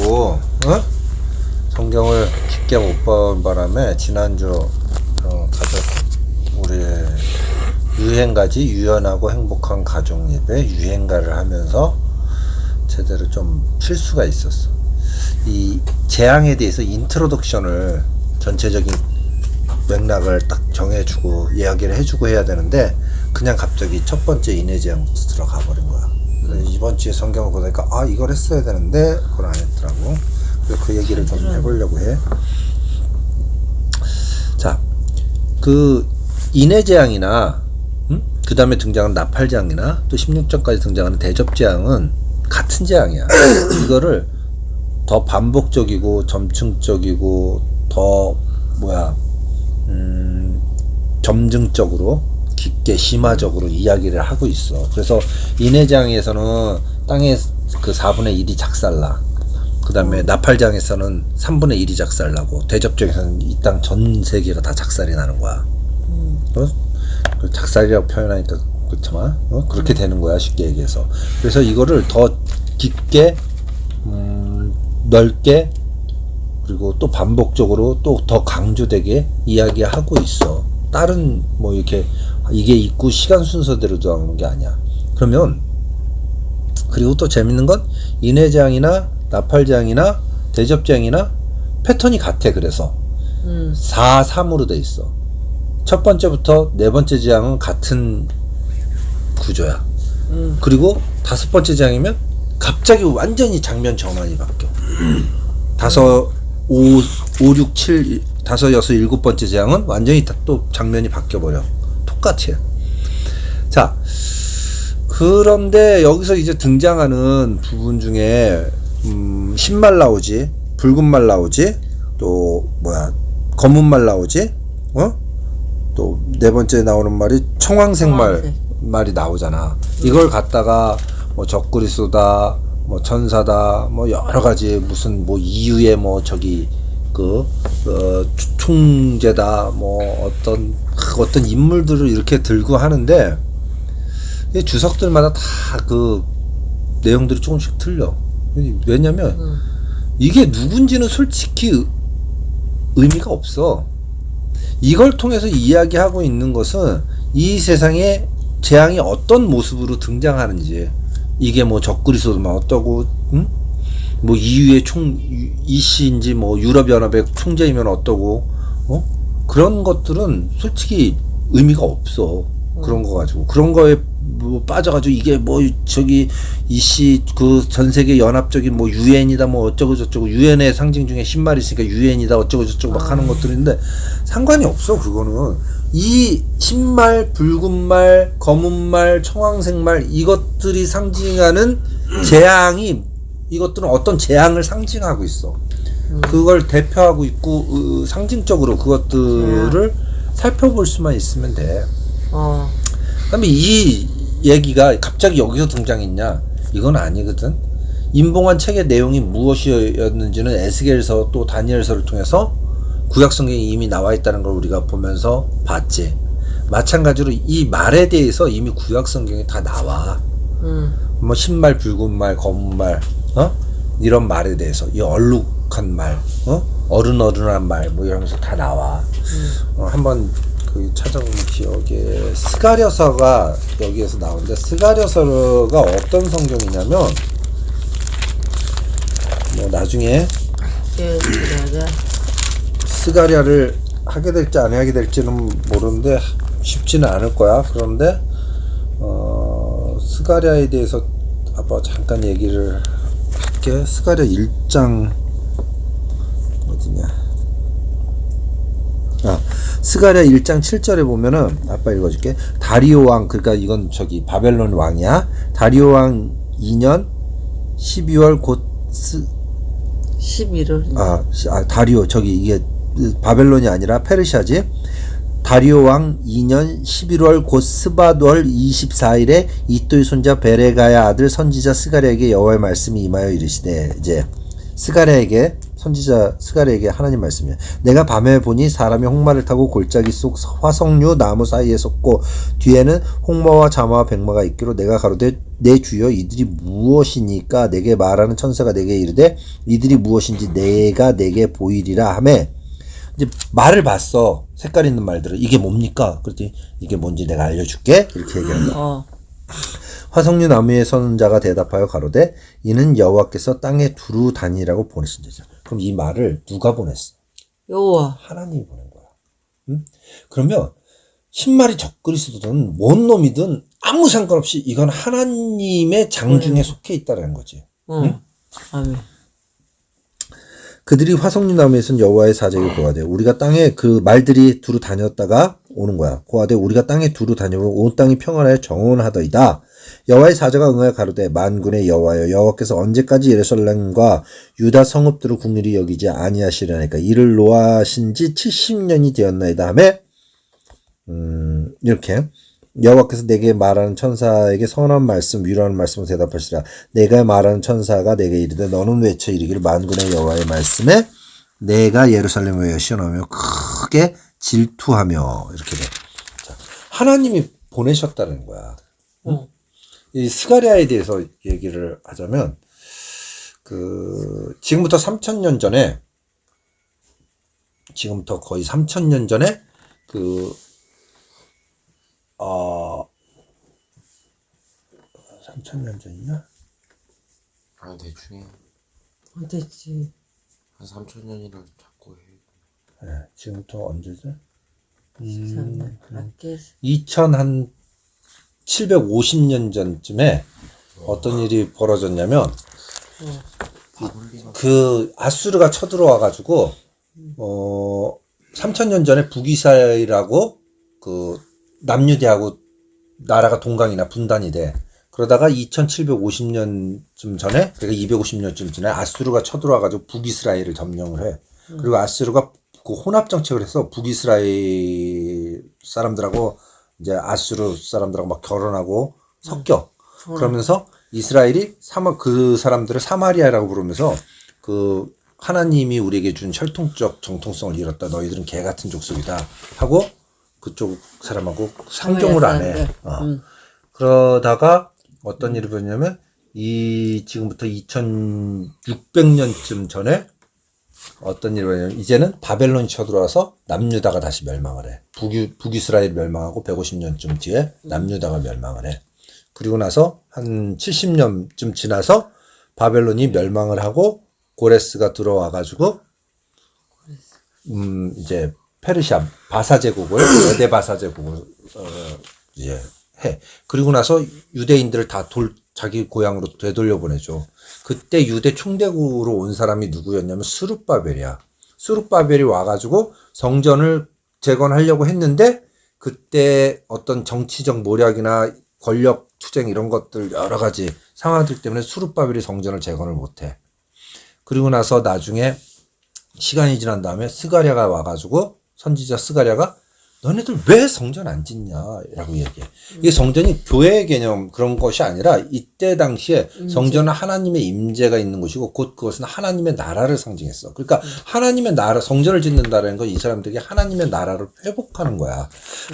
가지고 성경을 깊게 못 본 바람에 지난주 가족 우리 유행가지 유연하고 행복한 가족 예배 유행가를 하면서 제대로 좀 필수가 있었어. 이 재앙에 대해서 인트로덕션을 전체적인 맥락을 딱 정해주고 이야기를 해주고 해야 되는데 그냥 갑자기 첫 번째 인해재앙부터 들어가 버린 거야. 이번 주에 성경을 보니까 이걸 했어야 되는데 그걸 안 했더라고. 그래서 그 얘기를 좀 해보려고 해. 자, 그 인해재앙이나 그 다음에 등장하는 나팔재앙이나 또 16절까지 등장하는 대접재앙은 같은 재앙이야. 이거를 더 반복적이고 점층적이고 더 점증적으로 깊게 심화적으로 이야기를 하고 있어. 그래서 인해장에서는 땅의 그 4분의 1이 작살나. 그 다음에 나팔장에서는 3분의 1이 작살나고 대접장에서는 이 땅 전 세계가 다 작살이 나는 거야. 작살이라고 표현하니까 그렇지만 그렇게 되는 거야, 쉽게 얘기해서. 그래서 이거를 더 깊게 넓게 그리고 또 반복적으로 또 더 강조되게 이야기하고 있어. 다른 이렇게 이게 있고 시간 순서대로 나오는 게 아니야. 그러면 그리고 또 재밌는 건 인해재앙이나 나팔재앙이나 대접재앙이나 패턴이 같아. 그래서 4-3으로 돼 있어. 첫 번째부터 네 번째 재앙은 같은 구조야. 그리고 다섯 번째 재앙이면 갑자기 완전히 장면 전환이 바뀌어. 5, 6, 7, 5, 6, 7번째 재앙은 완전히 또 장면이 바뀌어버려. 똑같아. 자, 그런데 여기서 이제 등장하는 부분 중에 흰말 나오지, 붉은 말 나오지, 또 검은 말 나오지, 또 네 번째 나오는 말이 청황색 말이 나오잖아. 이걸 갖다가 적그리스도다, 천사다, 여러 가지 무슨 이유의 총재다, 어떤 인물들을 이렇게 들고 하는데 이 주석들마다 다 그 내용들이 조금씩 틀려. 왜냐면 이게 누군지는 솔직히 의미가 없어. 이걸 통해서 이야기하고 있는 것은 이 세상에 재앙이 어떤 모습으로 등장하는지, 이게 적그리스도만 어떠고, EU의 이씨인지 유럽연합의 총재이면 어떠고, 그런 것들은 솔직히 의미가 없어. 그런 거 가지고. 그런 거에 빠져가지고 이게 이씨 그 전 세계 연합적인 유엔이다 어쩌고 저쩌고, 유엔의 상징 중에 흰말이 있으니까 유엔이다 어쩌고 저쩌고 막 하는 것들인데 상관이 없어. 그거는 이 흰말, 붉은 말, 검은 말, 청황색 말, 이것들이 상징하는 재앙이, 이것들은 어떤 재앙을 상징하고 있어. 그걸 대표하고 있고 상징적으로 그것들을 살펴볼 수만 있으면 돼. 그다음에 이 얘기가 갑자기 여기서 등장했냐? 이건 아니거든. 임봉환 책의 내용이 무엇이었는지는 에스겔서 또 다니엘서를 통해서 구약성경에 이미 나와 있다는 걸 우리가 보면서 봤지. 마찬가지로 이 말에 대해서 이미 구약성경에 다 나와. 흰말, 붉은 말, 검은 말, 이런 말에 대해서, 이 얼룩한 말, 어른어른한 말, 이러면서 다 나와. 한번 찾아보면 기억에 스가랴서가 여기에서 나오는데, 스가랴서가 어떤 성경이냐면 나중에 스가랴를 하게 될지 안 하게 될지는 모르는데 쉽지는 않을 거야. 그런데 스가랴에 대해서 아빠 잠깐 얘기를 할게. 스가랴 1장 어디냐? 스가랴 1장 7절에 보면은 아빠 읽어줄게. 다리오 왕, 그러니까 이건 바벨론 왕이야. 다리오 왕 2년 12월 곧 11월. 다리오, 이게 바벨론이 아니라 페르시아지. 다리오 왕 2년 11월 곧 스바월 24일에 이또의 손자 베레가야 아들 선지자 스가랴에게 여호와의 말씀이 임하여 이르시되, 이제 스가랴에게 선지자 스가랴에게 하나님 말씀이야. 내가 밤에 보니 사람이 홍마를 타고 골짜기 속 화석류 나무 사이에 섰고 뒤에는 홍마와 자마와 백마가 있기로 내가 가로되 내 주여 이들이 무엇이니까 내게 말하는 천사가 내게 이르되 이들이 무엇인지 내가 내게 보이리라 하매 이제 말을 봤어. 색깔 있는 말들을. 이게 뭡니까? 그랬더니 이게 뭔지 내가 알려줄게. 이렇게 얘기한다. 화석류 나무에 서는 자가 대답하여 가로되 이는 여호와께서 땅에 두루 다니라고 보내신 자죠. 그럼 이 말을 누가 보냈어? 여호와. 하나님이 보낸 거야. 응? 그러면 신말이 적그리스도든 뭔 놈이든 아무 상관없이 이건 하나님의 장중에 속해 있다라는 거지. 응? 아멘. 그들이 화석류 나무에선 여호와의 사자에게 고하되 우리가 땅에 그 말들이 두루 다녔다가 오는 거야. 고하되 우리가 땅에 두루 다녀보면 온 땅이 평안하여 정온하더이다. 여호와의 사자가 응하여 가로되 만군의 여호와여 여호와께서 언제까지 예루살렘과 유다 성읍들을 국률이 여기지 아니하시려니까 이를 노하신 지 70년이 되었나이다 하매 이렇게 여호와께서 내게 말하는 천사에게 선한 말씀 위로하는 말씀을 대답하시라. 내가 말하는 천사가 내게 이르되 너는 외쳐 이르기를 만군의 여호와의 말씀에 내가 예루살렘을 시원하며 크게 질투하며 이렇게 돼. 자, 하나님이 보내셨다는 거야. 이 스가랴에 대해서 얘기를 하자면 지금부터 3,000년 전에 지금부터 거의 3,000년 전에 3,000년 전이냐? 아 대충 안 됐지. 한 3,000년이라 자꾸 해. 네, 지금부터 언제죠? 750년 전쯤에 어떤 일이 벌어졌냐면 아수르가 쳐들어와 가지고 3,000년 전에 북이스라엘하고 남유대하고 나라가 동강이나 분단이 돼. 그러다가 2750년쯤 전에, 그러니까 250년쯤 전에 아수르가 쳐들어와 가지고 북이스라엘을 점령을 해. 그리고 아수르가 그 혼합 정책을 해서 북이스라엘 사람들하고 이제 아수르 사람들하고 막 결혼하고 섞여. 그러면서 이스라엘이 그 사람들을 사마리아라고 부르면서 하나님이 우리에게 준 혈통적 정통성을 잃었다. 너희들은 개 같은 족속이다. 하고 그쪽 사람하고 상종을 안 해. 그러다가 어떤 일이 벌어졌냐면 지금부터 2600년쯤 전에 어떤 일이 벌어졌냐면 이제는 바벨론이 쳐들어와서 남유다가 다시 멸망을 해. 북이스라엘 멸망하고 150년쯤 뒤에 남유다가 멸망을 해. 그리고 나서 한 70년쯤 지나서 바벨론이 멸망을 하고 고레스가 들어와 가지고 이제 페르시아 바사 제국을 메데 바사 제국을 이제 해. 그리고 나서 유대인들을 다 자기 고향으로 되돌려 보내죠. 그때 유대 총대국으로 온 사람이 누구였냐면 스룹바벨이야. 스룹바벨이 와가지고 성전을 재건하려고 했는데 그때 어떤 정치적 모략이나 권력 투쟁 이런 것들 여러 가지 상황들 때문에 스룹바벨이 성전을 재건을 못해. 그리고 나서 나중에 시간이 지난 다음에 스가랴가 와가지고 선지자 스가랴가 너네들 왜 성전 안 짓냐라고 얘기해. 이게 성전이 교회의 개념 그런 것이 아니라 이때 당시에 성전은 하나님의 임재가 있는 곳이고 곧 그것은 하나님의 나라를 상징했어. 그러니까 하나님의 나라, 성전을 짓는다는 건 이 사람들에게 하나님의 나라를 회복하는 거야.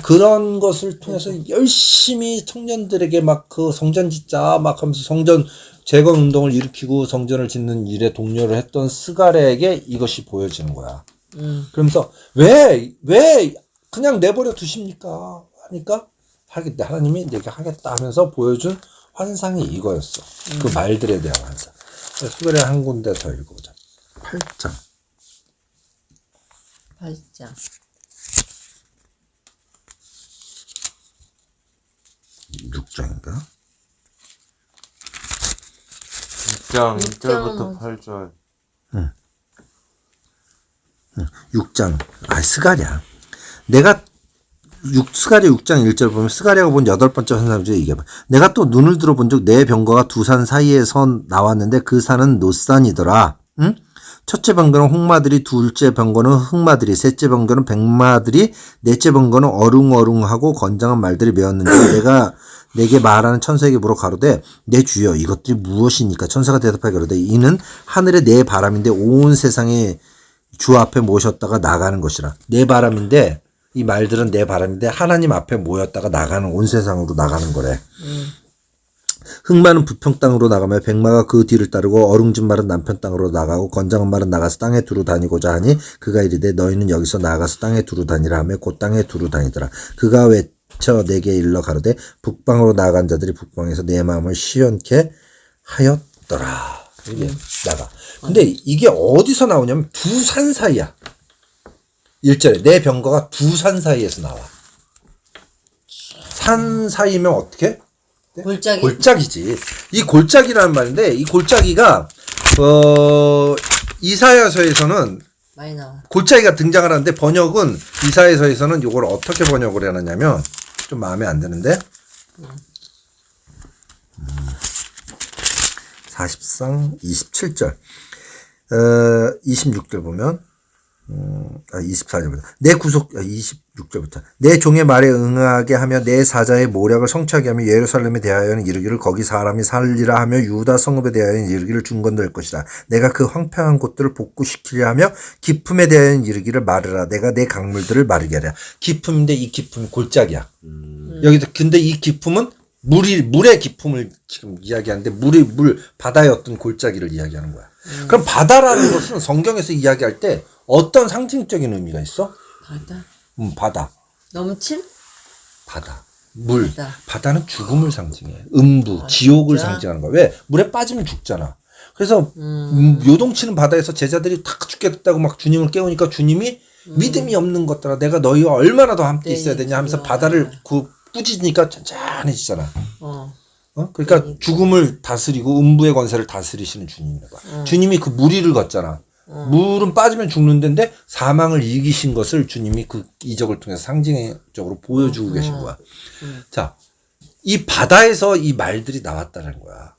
그런 것을 통해서 열심히 청년들에게 막 성전 짓자 막 하면서 성전 재건 운동을 일으키고 성전을 짓는 일에 독려를 했던 스가랴에게 이것이 보여지는 거야. 그러면서 왜 그냥 내버려 두십니까? 하니까 하나님이 내가 하겠다 하면서 보여준 환상이 이거였어. 그 말들에 대한 환상. 스가랴 한 군데 더 읽어보자. 8장. 8장. 6장인가? 6장 1절부터 8절. 6장. 스가랴. 스가랴 6장 1절 보면 스가랴가 본 8번째 환상 중에 이게 내가 또 눈을 들어본 적 내 병거가 두 산 사이에 나왔는데 그 산은 노산이더라. 응? 첫째 병거는 홍마들이, 둘째 병거는 흑마들이, 셋째 병거는 백마들이, 넷째 병거는 어룽어룽하고 건장한 말들이 메었는데 내가 내게 말하는 천사에게 물어 가로되 내 주여 이것들이 무엇이니까 천사가 대답하여 가로되 이는 하늘의 내 바람인데 온 세상에 주 앞에 모셨다가 나가는 것이라. 내 바람인데 이 말들은 내 바람인데 하나님 앞에 모였다가 나가는 온 세상으로 나가는 거래. 흑마는 부평 땅으로 나가며 백마가 그 뒤를 따르고 어룽진 말은 남편 땅으로 나가고 건장한 말은 나가서 땅에 두루 다니고자 하니 그가 이르되 너희는 여기서 나가서 땅에 두루 다니라 하며 곧 땅에 두루 다니더라. 그가 외쳐 내게 일러 가로되 북방으로 나간 자들이 북방에서 내 마음을 시원케 하였더라. 이게 나가. 근데 이게 어디서 나오냐면 두 산 사이야. 1절에 내 병거가 두 산 사이에서 나와. 산 사이면 어떻게? 골짜기. 골짜기지. 이 골짜기라는 말인데 이 골짜기가 이사야서에서는 많이 나와. 골짜기가 등장을 하는데 번역은 이사야서에서는 이걸 어떻게 번역을 해놨냐면 좀 마음에 안 드는데 40상 27절 26절 보면 24절부터 내 구속 26절부터 내 종의 말에 응하게 하며 내 사자의 모략을 성취하게 하며 예루살렘에 대하여는 이르기를 거기 사람이 살리라 하며 유다 성읍에 대하여는 이르기를 중건될 것이다. 내가 그 황폐한 곳들을 복구시키려 하며 기품에 대하여는 이르기를 마르라. 내가 내 강물들을 마르게 하랴. 기품인데 이 기품이 골짜기야. 여기서 근데 이 기품은 물의 기품을 지금 이야기하는데 물 바다의 어떤 골짜기를 이야기하는 거야. 그럼 바다라는 것은 성경에서 이야기할 때 어떤 상징적인 의미가 있어? 바다. 바다. 넘침? 바다. 물. 바다. 바다는 죽음을 상징해. 음부, 아, 지옥을 진짜? 상징하는 거야. 왜? 물에 빠지면 죽잖아. 그래서 요동치는 바다에서 제자들이 탁 죽겠다고 막 주님을 깨우니까 주님이 믿음이 없는 것들아 내가 너희와 얼마나 더 함께 네, 있어야 되냐 하면서 그래요. 바다를 꾸짖으니까 찬찬해지잖아. 그러니까 그러니까. 죽음을 다스리고 음부의 권세를 다스리시는 주님이다. 주님이 그 무리를 걷잖아. 물은 빠지면 죽는 데인데 사망을 이기신 것을 주님이 그 이적을 통해서 상징적으로 보여주고 계신 거야. 자, 이 바다에서 이 말들이 나왔다는 거야.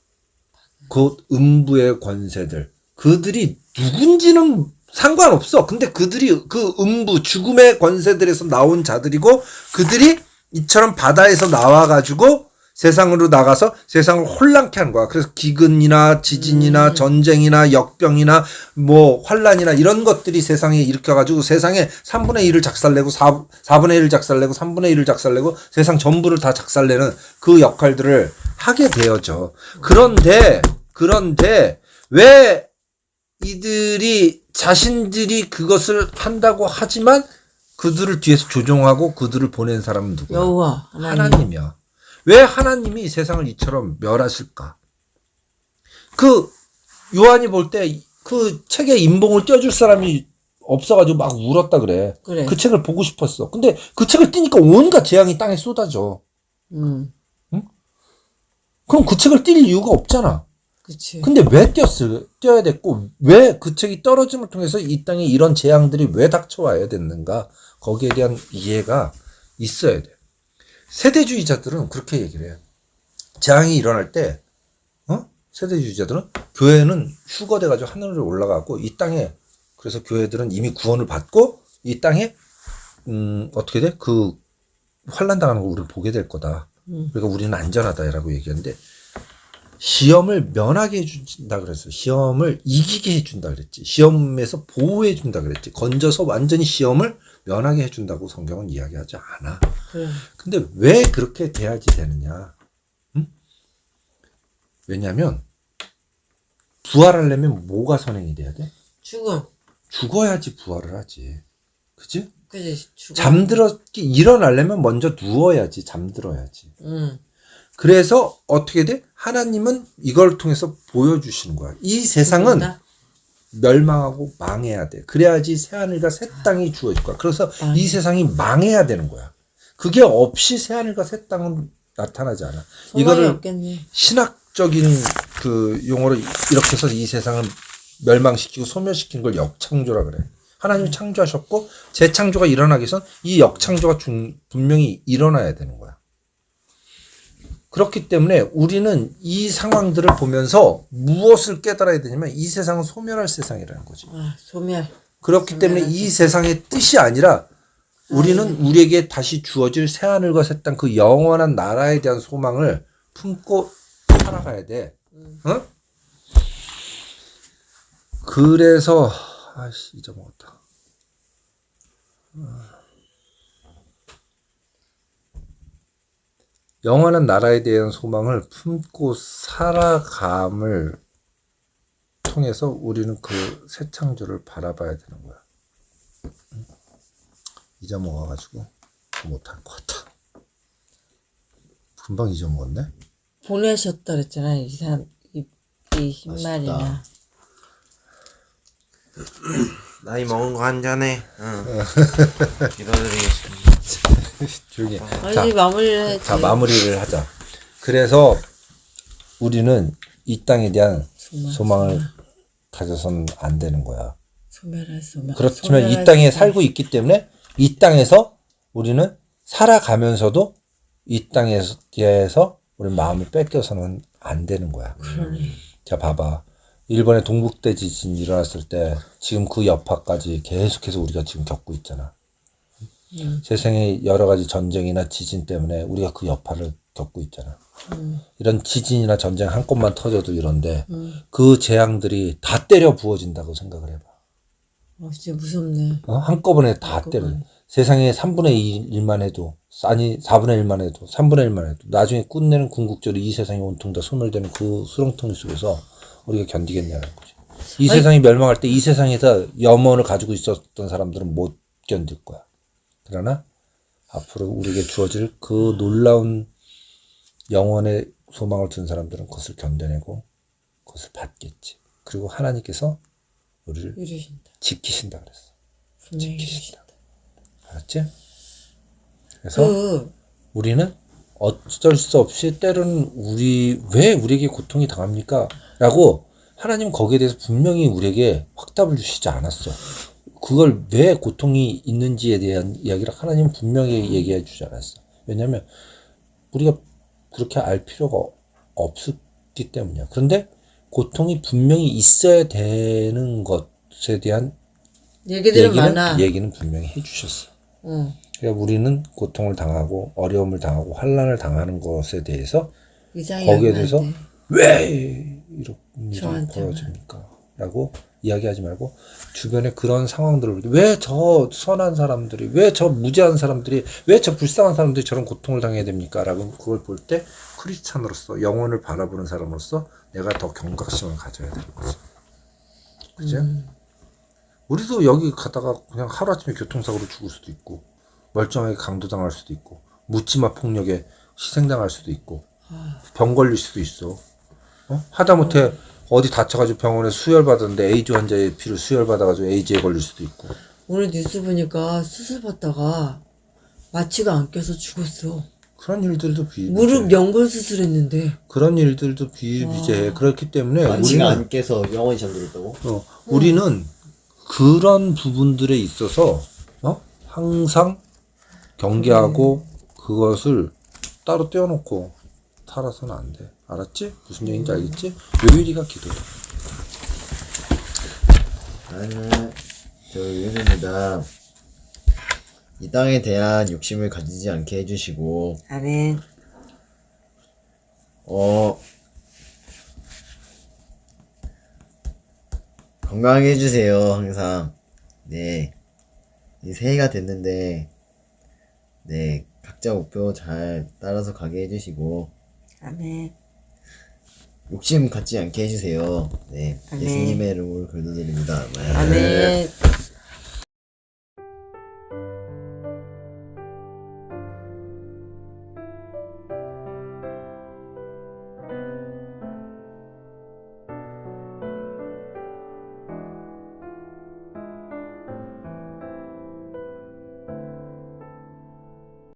그 음부의 권세들. 그들이 누군지는 상관없어. 근데 그들이 그 음부 죽음의 권세들에서 나온 자들이고 그들이 이처럼 바다에서 나와가지고 세상으로 나가서 세상을 혼란케 하는 거야. 그래서 기근이나 지진이나 전쟁이나 역병이나 뭐 환란이나 이런 것들이 세상에 일으켜가지고 세상에 3분의 1을 작살내고 4분의 1을 작살내고 3분의 1을 작살내고 세상 전부를 다 작살내는 그 역할들을 하게 되어져. 그런데 왜 이들이 자신들이 그것을 한다고 하지만 그들을 뒤에서 조종하고 그들을 보낸 사람은 누구야? 여호와 하나님이야. 왜 하나님이 세상을 이처럼 멸하실까? 그 요한이 볼 때 그 책에 인봉을 떼어줄 사람이 없어가지고 막 울었다 그래. 그래. 그 책을 보고 싶었어. 근데 그 책을 띄니까 온갖 재앙이 땅에 쏟아져. 응? 그럼 그 책을 띨 이유가 없잖아. 그치. 근데 왜 떼어야 됐고 왜 그 책이 떨어짐을 통해서 이 땅에 이런 재앙들이 왜 닥쳐와야 됐는가? 거기에 대한 이해가 있어야 돼. 세대주의자들은 그렇게 얘기를 해요. 재앙이 일어날 때, 세대주의자들은 교회는 휴거돼가지고 하늘로 올라가고 이 땅에, 그래서 교회들은 이미 구원을 받고 이 땅에, 어떻게 돼? 그 환란 당하는 걸 우리는 보게 될 거다. 그러니까 우리는 안전하다라고 얘기하는데 시험을 면하게 해준다 그랬어. 시험을 이기게 해준다 그랬지. 시험에서 보호해준다 그랬지. 건져서 완전히 시험을 면하게 해준다고 성경은 이야기하지 않아. 그래. 근데 왜 그렇게 돼야지 되느냐? 왜냐면 부활하려면 뭐가 선행이 돼야 돼? 죽음. 죽어야지 부활을 하지. 그치? 그치. 죽음. 일어나려면 먼저 누워야지. 잠들어야지. 그래서 어떻게 돼? 하나님은 이걸 통해서 보여주시는 거야. 이 세상은 죽는다? 멸망하고 망해야 돼. 그래야지 새하늘과 새 땅이 주어질 거야. 그래서 이 세상이 망해야 되는 거야. 그게 없이 새하늘과 새 땅은 나타나지 않아. 이거를 없겠네. 신학적인 그 용어로 이렇게 해서 이 세상을 멸망시키고 소멸시킨 걸 역창조라 그래. 하나님이 창조하셨고 재창조가 일어나기 위해선 이 역창조가 분명히 일어나야 되는 거야. 그렇기 때문에 우리는 이 상황들을 보면서 무엇을 깨달아야 되냐면 이 세상은 소멸할 세상이라는 거지. 소멸. 그렇기 때문에 이 세상의 뜻이 아니라 우리는 우리에게 다시 주어질 새하늘과 새 땅 그 영원한 나라에 대한 소망을 품고 살아가야 돼. 어? 그래서 아씨 잊어먹었다. 영원한 나라에 대한 소망을 품고 살아감을 통해서 우리는 그 새 창조를 바라봐야 되는 거야. 잊어먹어가지고 못할 것 같아. 금방 잊어먹었네. 보내셨다 그랬잖아. 이 사람 이 흰말이나. 나이 먹은 거 한 잔에. 응. 기도드리겠습니다. 조용히 해. 아니 마무리를 해야지. 자, 마무리를 하자. 그래서 우리는 이 땅에 대한 소망을 가져서는 안 되는 거야. 소멸할 소멸. 그렇지만 이 땅에 살고 있기 때문에 이 땅에서 우리는 살아가면서도 이 땅에서 우리 마음을 뺏겨서는 안 되는 거야. 그러네. 자, 봐봐. 일본의 동북대 지진 일어났을 때 지금 그 여파까지 계속해서 우리가 지금 겪고 있잖아. 세상의 여러 가지 전쟁이나 지진 때문에 우리가 그 여파를 겪고 있잖아. 이런 지진이나 전쟁 한 건만 터져도 이런데 그 재앙들이 다 때려 부어진다고 생각을 해봐. 진짜 무섭네. 한꺼번에 다 때려. 세상의 3분의 1만 해도, 아니 4분의 1만 해도, 3분의 1만 해도 나중에 끝내는 궁극적으로 이 세상이 온통 다 소멸되는 그 수렁텅이 속에서 우리가 견디겠냐는 거지. 이 세상이 멸망할 때 이 세상에서 염원을 가지고 있었던 사람들은 못 견딜 거야. 그러나 앞으로 우리에게 주어질 그 놀라운 영원의 소망을 둔 사람들은 그것을 견뎌내고 그것을 받겠지. 그리고 하나님께서 우리를 이루신다. 지키신다 그랬어. 분명히 지키신다. 이루신다. 알았지? 그래서 우리는 어쩔 수 없이 때로는 왜 우리에게 고통이 당합니까? 라고 하나님은 거기에 대해서 분명히 우리에게 확답을 주시지 않았어. 그걸 왜 고통이 있는지에 대한 이야기를 하나님은 분명히 얘기해 주지 않았어. 왜냐하면 우리가 그렇게 알 필요가 없었기 때문이야. 그런데 고통이 분명히 있어야 되는 것에 대한 얘기들은 많아. 얘기는 분명히 해주셨어. 응. 그러니까 우리는 고통을 당하고 어려움을 당하고 환난을 당하는 것에 대해서 이상이 거기에 안 대해서 나는데. 왜 이런 일이 저한테만. 벌어집니까? 라고 이야기하지 말고 주변에 그런 상황들을 왜 저 선한 사람들이 왜 저 무죄한 사람들이 왜 저 불쌍한 사람들이 저런 고통을 당해야 됩니까? 라고 그걸 볼 때 크리스찬으로서 영혼을 바라보는 사람으로서 내가 더 경각심을 가져야 되는 거지. 그죠? 우리도 여기 가다가 그냥 하루아침에 교통사고로 죽을 수도 있고 멀쩡하게 강도당할 수도 있고 묻지마 폭력에 희생당할 수도 있고 병 걸릴 수도 있어. 하다못해 어디 다쳐가지고 병원에 수혈받았는데 에이즈 환자의 피를 수혈받아가지고 에이즈에 걸릴 수도 있고. 오늘 뉴스 보니까 수술 받다가 마취가 안 껴서 죽었어. 그런 일들도 무릎 연골 수술했는데. 그런 일들도 비일비재해. 그렇기 때문에 만치가 안 깨서 영원히 잠들었다고? 우리는 그런 부분들에 있어서 항상 경계하고 그것을 따로 떼어놓고 살아서는 안 돼. 알았지? 무슨 얘기인지 알겠지? 요일이가 기도해. 나는 저 유현입니다. 이 땅에 대한 욕심을 가지지 않게 해주시고 아멘. 건강하게 해주세요. 항상. 네. 이 새해가 됐는데 네 각자 목표 잘 따라서 가게 해주시고 아멘. 욕심 갖지 않게 해주세요. 네. 아멘. 예수님의 이름으로 기도드립니다. 아멘.